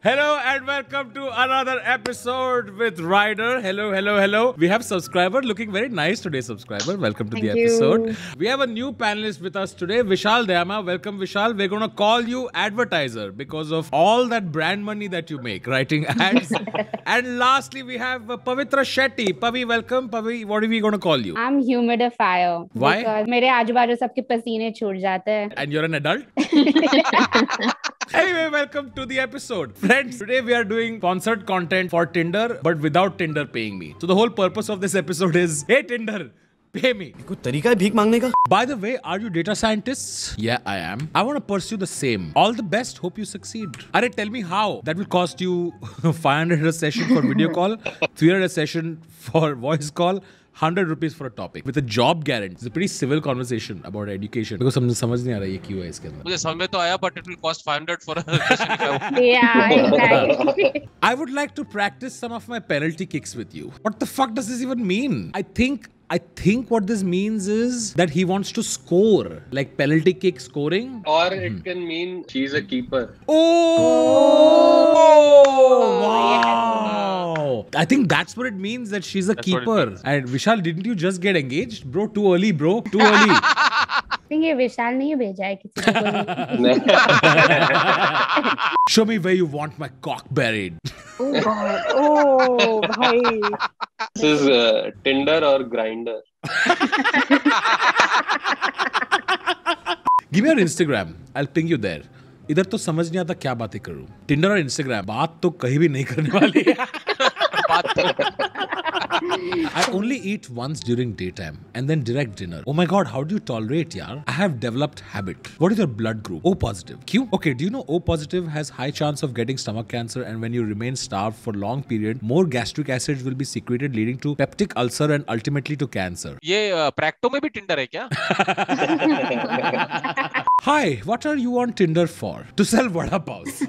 Hello and welcome to another episode with Ryder. Hello. We have subscriber looking very nice today, subscriber. Welcome to the episode. We have a new panelist with us today, Vishal Dayama. Welcome, Vishal. We're going to call you advertiser because of all that brand money that you make, writing ads. And lastly, we have Pavitra Shetty. Pavi, welcome. Pavi, what are we going to call you? I'm humidifier. Why? Because मेरे आजू-बाजू सबके पसीने छूट जाते हैं. And you're an adult? Anyway, welcome to the episode. Friends, today we are doing sponsored content for Tinder, but without Tinder paying me. So the whole purpose of this episode is, hey Tinder, pay me. कोई तरीका है भीख मांगने का? By the way, are you data scientists? Yeah, I am. I want to pursue the same. All the best. Hope you succeed. Arey, tell me how. That will cost you 500 a session for video call, 300 a session for voice call, 100 rupees for a topic with a job guarantee. It's a pretty civil conversation about education. Because समझ नहीं आ रहा ये क्यों है इसके अंदर. मुझे समझ में तो आया, but it will cost 500 for a session. Yeah, exactly. I would like to practice some of my penalty kicks with you. What the fuck does this even mean? I think what this means is that he wants to score, like penalty kick scoring. Or it can mean she's a keeper. Oh, wow. I think that's what it means, that she's a keeper. And Vishal, didn't you just get engaged? Bro, too early, bro. Too early. I think ये विशाल नहीं भेजा है किसी को. Show me where you want my cock buried. Oh God. Oh, भाई. This is Tinder or Grinder. Give me your Instagram. I'll ping you there. इधर तो समझ नहीं आता क्या बातें करूं. Tinder और Instagram बात तो कहीं भी नहीं करने वाली है. I only eat once during daytime and then direct dinner. Oh my god, how do you tolerate, yaar? I have developed habit. What is your blood group? O positive. Q? Okay, do you know O positive has high chance of getting stomach cancer, and when you remain starved for long period, more gastric acids will be secreted, leading to peptic ulcer and ultimately to cancer. ये प्रैक्टो में भी Tinder है क्या? Hi, what are you on Tinder for? To sell vada paos.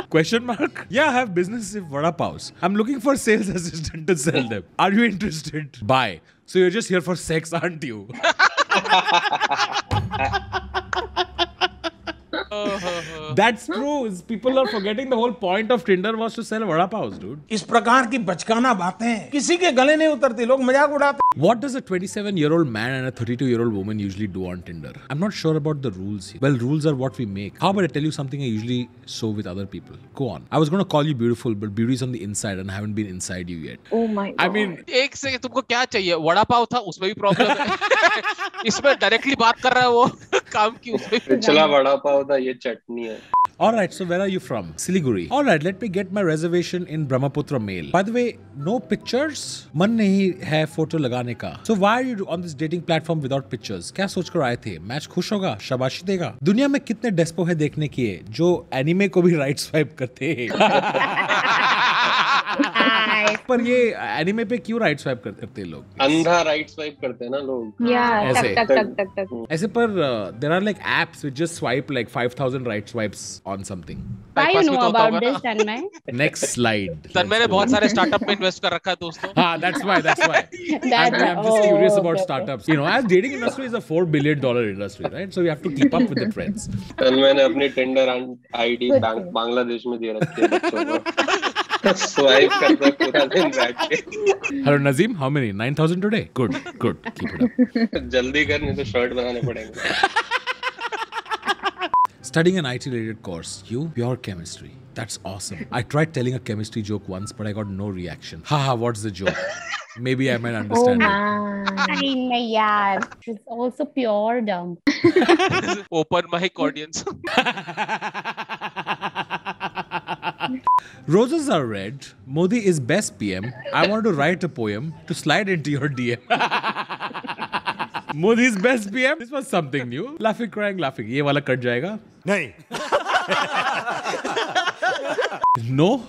Question mark? Yeah, I have business with vada paos. I'm looking for sales assistant to sell them. Are you interested? Bye. So you're just here for sex, aren't you? That's true. People are forgetting the whole point of Tinder was to sell vada paos, dude. इस प्रकार की बचकाना बातें किसी के गले नहीं उतरती, लोग मजाक उड़ाते. What does a 27-year-old man and a 32-year-old woman usually do on Tinder? I'm not sure about the rules here. Well, rules are what we make. How about I tell you something I usually show with other people? Go on. I was going to call you beautiful, but beauty is on the inside and I haven't been inside you yet. Oh my God. I mean, एक से तुमको क्या चाहिए? वड़ा पाव था, उसमें भी problem है. इसमें डायरेक्टली बात कर रहा है वो, काम की उसमें. पिछला वड़ा पाव था, ये चटनी है. Alright, so where are you from? Siliguri. Alright, let me get my reservation in Brahmaputra Mail. By the way, no pictures? मन नहीं है फोटो लगाने का. So why are you on this dating platform without pictures? क्या सोचकर आए थे? Match खुश होगा? शाबाशी देगा? दुनिया में कितने डेस्पो है देखने की है जो एनिमे को भी राइट स्वाइप करते हैं? पर ये एनिमे पे क्यों राइट स्वाइप करते हैं लोग? अंधा राइट स्वाइप करते हैं ना लोग. Yeah, ऐसे. टक. ऐसे पर there are like apps which just swipe like 5,000 right swipes on something. Why you bypass know भी तो होता about होगा this, ना? Tanmay? Next slide. तन्मय ने बहुत सारे स्टार्टअप में इन्वेस्ट कर रखा है दोस्तों. Ah, that's why. I'm just curious about startups. You know, as dating industry is a $4 billion industry, right? So we have to keep up with the trends. मैंने अपनी Tinder आईडी बांग्लादेश में दे रखी है बच्चों को. स्वाइप करता है पूरा दिन बैठ के. Hello Nazim, how many? 9,000 today? Good. Keep it up. जल्दी कर, नहीं तो शर्ट बनाने पड़ेंगे. Studying an IT-related course. You? Pure chemistry. That's awesome. I tried telling a chemistry joke once, but I got no reaction. Haha, what's the joke? Maybe I might understand it. नहीं यार. It's also pure dumb. Open mic audience. Roses are red. Modi is best PM. I want to write a poem to slide into your DM. Modi's best PM. This was something new. Laughing, crying, laughing. ये वाला cut जाएगा? नहीं. No.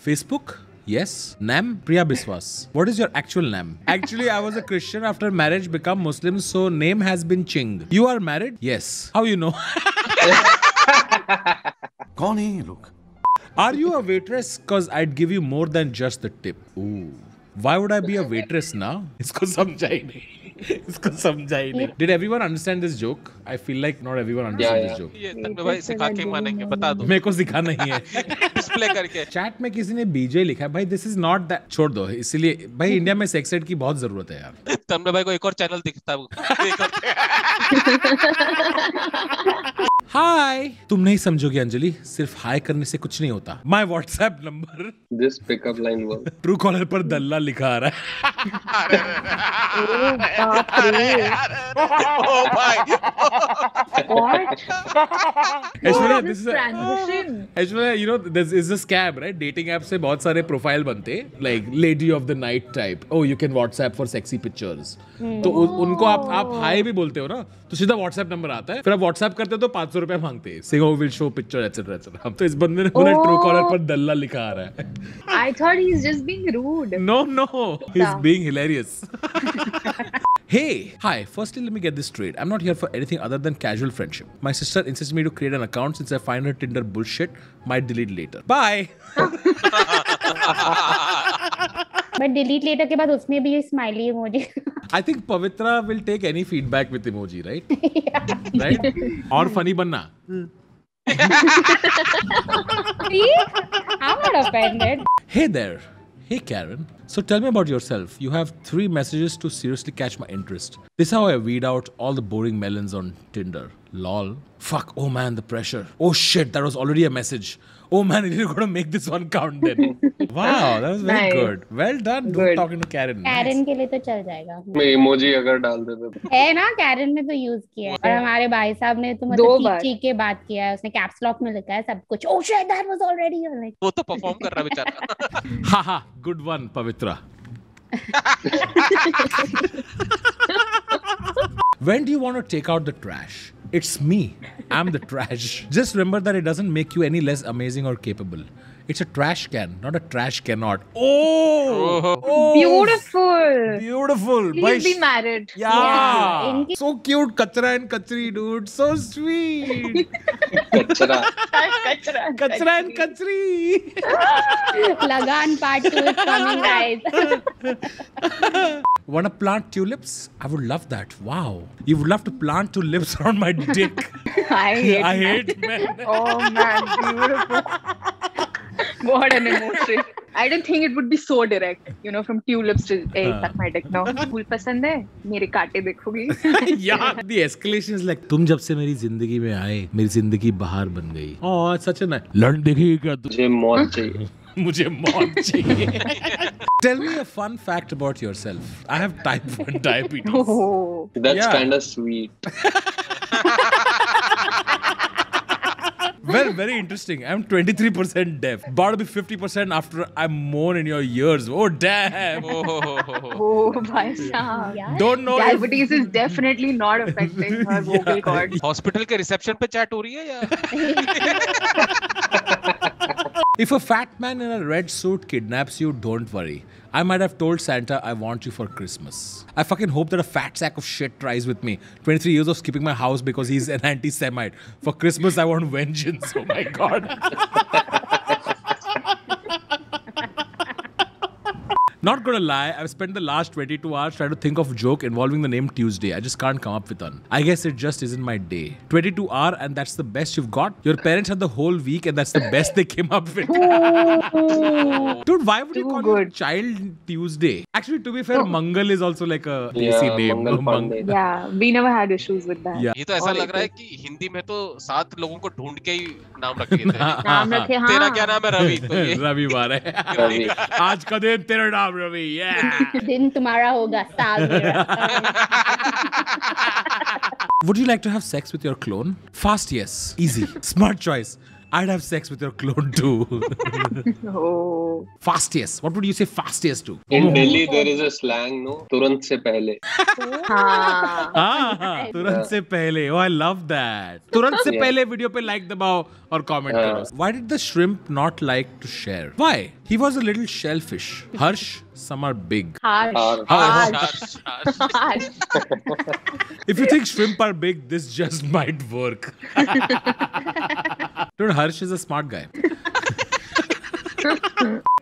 Facebook? Yes. Nam? Priya Biswas. What is your actual name? Actually, I was a Christian after marriage, become Muslim, so name has been Ching. You are married? Yes. How you know? कौन है ये लोग? Are you a waitress? Cause I'd give you more than just the tip. Ooh. Why would I be a waitress now? इसको समझा ही नहीं. इसको समझा ही नहीं. Did everyone understand this joke? I feel like not everyone understood Yeah, this yeah. joke. ये तन्मय भाई सिखा के मानेंगे, बता दो मेरे को सिखा नहीं है. डिस्प्ले करके. चैट में किसी ने बीजे लिखा है भाई, दिस इज नॉट दैट. छोड़ दो, इसलिए भाई इंडिया में सेक्स एड की बहुत जरूरत है यार. तन्मय भाई को एक और चैनल दिखता है. हाय. तुम नहीं समझोगे अंजलि, सिर्फ हाय करने से कुछ नहीं होता. My WhatsApp number. This pickup line was. True collar पर दल्ला लिखा आ रहा है. बाप रे ओ भाई. what Aishwarya, this is a, transition Aishwarya, you know this is a scam, right? Dating app से बहुत सारे प्रोफाइल बनते हैं, like lady of the night type. Oh, you can WhatsApp for sexy pictures. तो उनको आप हाय भी बोलते हो ना, तो सीधा WhatsApp नंबर आता है. फिर आप WhatsApp करते हो तो 500 रुपया मांगते हैं. Saying oh we'll show picture etc etc. अब तो इस बंदे ने बोला ट्रू कॉलर पर दल्ला लिखा आ रहा है. I thought he's just being rude. No, he's being hilarious. Hey, hi. Firstly, let me get this straight. I'm not here for anything other than casual friendship. My sister insists me to create an account since I find her Tinder bullshit. Might delete later. Bye. But delete later के बाद उसमें भी smiley emoji. I think Pavitra will take any feedback with emoji, right? Right? और funny बनना. See? I'm not offended. Hey there. Hey Karen. So tell me about yourself. You have 3 messages to seriously catch my interest. This is how I weed out all the boring melons on Tinder. Lol. Fuck. Oh man, the pressure. Oh shit, that was already a message. Oh man, you're going to make this one count then. Wow, that was very Nice. good. Well done. Good talking to Karen. Karen के लिए तो चल जाएगा. मैं emoji अगर डाल देते तो. है ना, कैरन ने तो यूज किया है. और हमारे भाई साहब ने तो 2 मतलब बार. चीख के बात किया है. उसने कैप्स लॉक में लिखा है सब कुछ. Oh shit, that was already like. वो तो परफॉर्म कर रहा बेचारा. Haha, good one, Pavitra. When do you want to take out the trash? It's me. I'm the trash. Just remember that it doesn't make you any less amazing or capable. It's a trash can, not a trash cannot. Oh! Beautiful. Beautiful. Please be married. Yeah. इनकी- So cute. Kachra and Kachri, dude. So sweet. कचरा. Kachra and Kachri. Lagan part 2 is coming, guys. Want to plant tulips? I would love that. Wow. You would love to plant tulips around my dick. I hate men. Oh man, beautiful. What an emotion. I didn't think it would be so direct, you know, from tulips to hey, suck my dick now. फूल पसंद है? मेरे कांटे देखोगी? Yeah, the escalation is like, तुम जब से मेरी जिंदगी में आए, मेरी जिंदगी बहार बन गई. Oh, it's such a nice. लड़न देखी क्या तू? मुझे मौत चाहिए. मुझे मौत चाहिए. Tell me a fun fact about yourself. I have type 1 diabetes. Oh. That's Yeah. kind of sweet. Well, very interesting. I'm 23% deaf. About to be 50% after I'm more in your years. Oh, damn. Oh, भाई साहब. यार, Don't know if... Diabetes is definitely not affecting her vocal cords. Hospital के reception पे chat हो रही है या? If a fat man in a red suit kidnaps you, don't worry. I might have told Santa I want you for Christmas. I fucking hope that a fat sack of shit tries with me. 23 years of skipping my house because he's an anti-Semite. For Christmas, I want vengeance. Oh my God. Not gonna lie, I've spent the last 22 hours trying to think of a joke involving the name Tuesday. I just can't come up with one. I guess it just isn't my day. 22 hours and that's the best you've got? Your parents had the whole week and that's the best they came up with. Dude, why would you call your child Tuesday? Actually, to be fair, Mangal is also like a desi name. Mangal Pandey. Yeah, we never had issues with that. Yeah. ये तो ऐसा लग रहा है कि हिंदी में तो 7 लोगों को ढूंढ के ही नाम रखे थे. नाम रखे हाँ. तेरा क्या नाम है? रवि. तो ये रविवार है. रवि. आज का दिन तेरा नाम रवि. Yeah. दिन तुम्हारा होगा, साल मेरा. Would you like to have sex with your clone? Fast, yes. Easy. Smart choice. I'd have sex with your clone too. Oh. Fast, yes. What would you say fast, yes to? In Delhi, there is a slang, no? तुरंत से पहले. हाँ. Ah, तुरंत से पहले. Oh, I love that. तुरंत से पहले video पे like दबाओ और comment करो. Why did the shrimp not like to share? Why? He was a little shellfish. Harsh, some are big. Harsh. Harsh. If you think shrimp are big, this just might work. Dude, Harsh is a smart guy.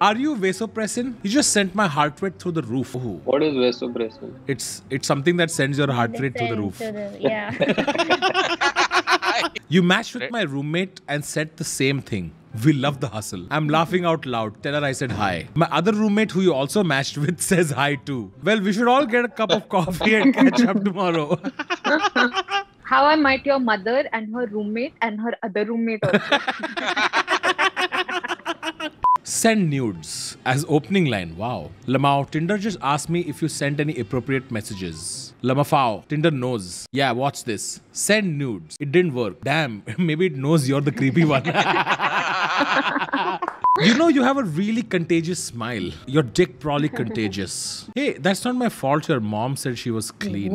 Are you vasopressin? You just sent my heart rate through the roof. Oh. What is vasopressin? It's something that sends your heart rate through the roof. Yeah. You matched with my roommate and said the same thing. We love the hustle. I'm laughing out loud. Tell her I said hi. My other roommate who you also matched with says hi too. Well, we should all get a cup of coffee and catch up tomorrow. How I Met Your Mother and her roommate and her other roommate also. Send nudes as opening line. Wow. Lamau, Tinder just asked me if you sent any appropriate messages. Lamafao, Tinder knows. Yeah, watch this. Send nudes. It didn't work. Damn, maybe it knows you're the creepy one. You know, you have a really contagious smile. Your dick probably contagious. Hey, that's not my fault. Your mom said she was clean.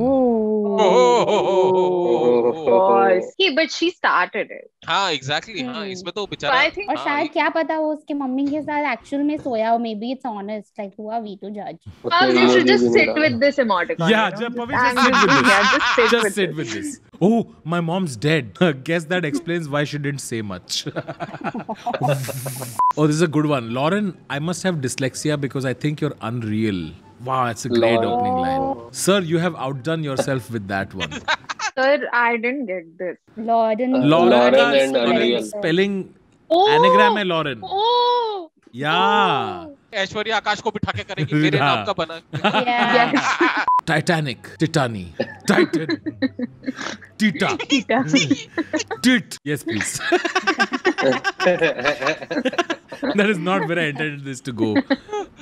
Hey, but she started it. हाँ exactly हाँ इसमें तो So बेचारा I think और शायद क्या पता वो उसके मम्मी के साथ एक्चुअल में सोया हो. Maybe it's honest. Like who are we to judge? you should just sit with this emoticon. Yeah, you know? Pavi, just sit with this. Yeah, just sit Just with sit it. with this. Oh, my mom's dead. Guess that explains why she didn't say much. Oh, this is a good one. Lauren, I must have dyslexia because I think you're unreal. Wow, that's a great opening line. Sir, you have outdone yourself with that one. Sir, I didn't get this. Lauren. Lauren का and unreal. spelling Oh! anagram है Lauren. Oh! Yeah. Aishwarya आकाश को बिठा के करेगी मेरे नाम का बना Yeah. Titanic. Titani. Titan. Tita. Tit. Yes, please. That is not where I intended this to go.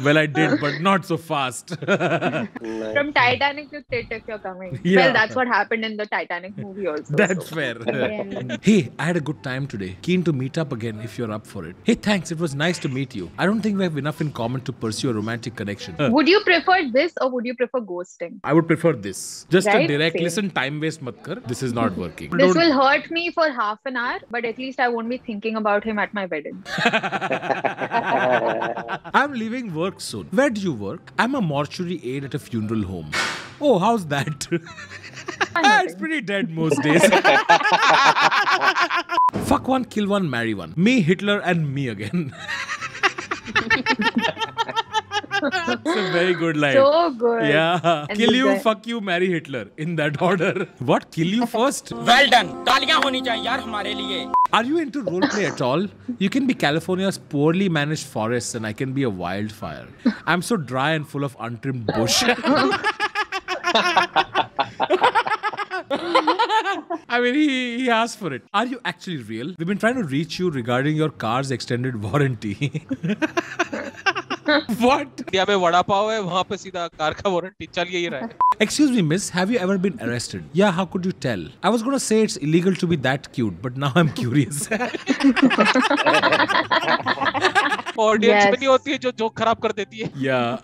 Well, I did, but not so fast. From Titanic to Tit if you're coming. Yeah. Well, that's what happened in the Titanic movie also. That's so. fair. Yeah. Hey, I had a good time today. Keen to meet up again if you're up for it. Hey, thanks. It was nice to meet you. I don't think we have enough in common to pursue a romantic connection. Would you prefer this or would you prefer ghosting? I would prefer this. Just a Right? direct Same. listen, time waste mat kar. This is not working. This will hurt me for half an hour, but at least I won't be thinking about him at my wedding. I'm leaving work soon. Where do you work? I'm a mortuary aide at a funeral home. Oh, how's that? It's pretty dead most days. Fuck one, kill one, marry one. Me, Hitler, and me again. It's a very good line. So good. Yeah. And Kill this you, guy- fuck you, marry Hitler. In that order. What? Kill you first? Well done तालियां होनी चाहिए यार हमारे लिए Are you into roleplay at all? You can be California's poorly managed forests and I can be a wildfire. I'm so dry and full of untrimmed bush. I mean, he asked for it. Are you actually real? We've been trying to reach you regarding your car's extended warranty. What? India में वड़ा पाव है वहाँ पे सीधा car का warranty चल यही रहा है Excuse me, miss, have you ever been arrested? Yeah, how could you tell? I was gonna say it's illegal to be that cute, but now I'm curious. Audience Yes. में नहीं होती है जो जोक खराब कर देती है Yeah.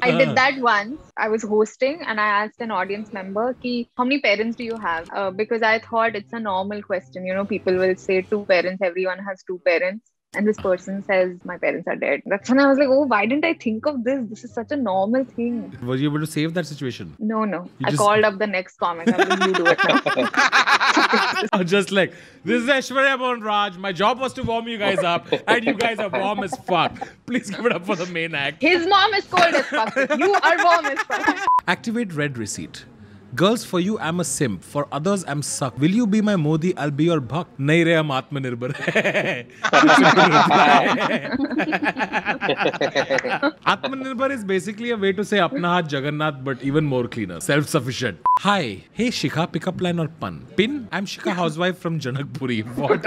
I did that once. I was hosting and I asked an audience member ki, how many parents do you have? Because I thought it's a normal question. You know, people will say 2 parents. Everyone has 2 parents. And this person says, my parents are dead. That's when I was like, oh, why didn't I think of this? This is such a normal thing. Were you able to save that situation? No. You I just- called up the next comic. I was like, you do it now. Or just like, this is Aishwarya Mohan Raj. My job was to warm you guys up, and you guys are warm as fuck. Please give it up for the main act. His mom is cold as fuck. You are warm as fuck. Activate red receipt. Girls, for you, I'm a simp. For others, I'm suck. Will you be my Modi? I'll be your buck. Nahi re, hum Atmanirbhar hai. Atmanirbhar is basically a way to say apna haath Jagannath, but even more cleaner. Self-sufficient. Hi. Hey, Shikha, pickup line or pun? Pin? I'm Shikha, housewife from Janakpuri. What?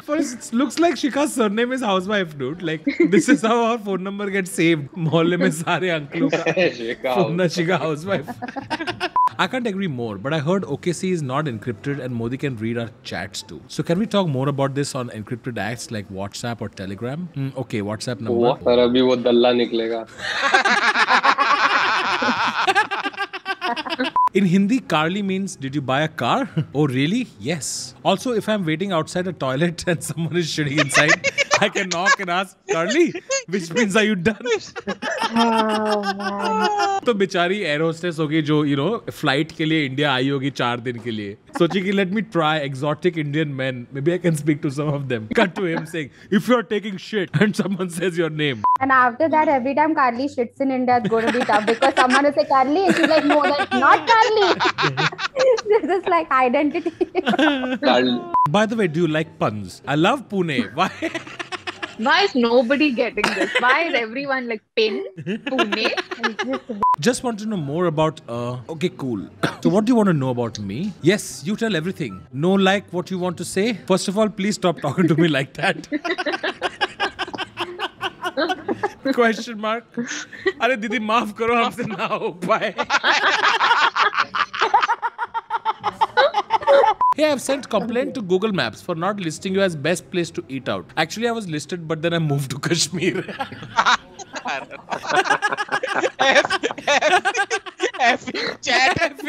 First, it looks like Shika's surname is housewife, dude. Like, this is how our phone number gets saved. Mohalle mein sare uncle ka phone na Shika housewife. I can't agree more, but I heard OKC is not encrypted and Modi can read our chats too. So can we talk more about this on encrypted apps like WhatsApp or Telegram? Okay, WhatsApp number. पर अभी वो दल्ला निकलेगा. In Hindi, Carly means, did you buy a car? Oh, really? Yes. Also, if I'm waiting outside a toilet and someone is shitting inside, I can knock and ask, Carly, which means are you done? Oh man. तो बेचारी air hostess होगी जो flight के लिए India I होगी 4 दिन के लिए, सोची कि let me try exotic Indian man, maybe I can speak to some of them. Cut to him saying if you are taking shit and someone says your name. And after that, every time Carly shits in India, it's going to be tough because someone will say Carly, and she's like, no, that's not Carly. This is like identity. By the way, do you like puns? I love Pune. Why? Why is nobody getting this? Why is everyone like Pin, Pune? Just want to know more about. Okay, cool. So, what do you want to know about me? Yes, you tell everything. No, like what you want to say. First of all, please stop talking to me like that. Question mark. अरे दीदी माफ करो, हमसे ना हो पाए. Hey, I've sent complaint to Google Maps for not listing you as best place to eat out. Actually, I was listed, but then I moved to Kashmir. F in chat.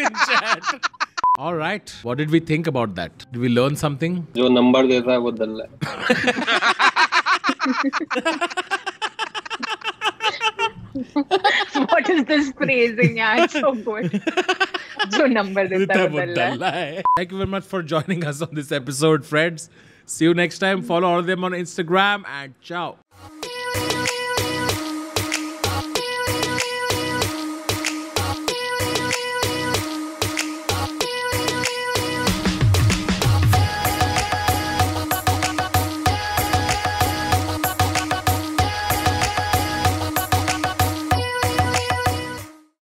All right. What did we think about that? Did we learn something? जो number देता है वो दल्ला है. What is this phrasing? Yeah, it's so good. जो number देता है वो दल्ला है. Thank you very much for joining us on this episode, friends. See you next time. Follow all of them on Instagram and ciao.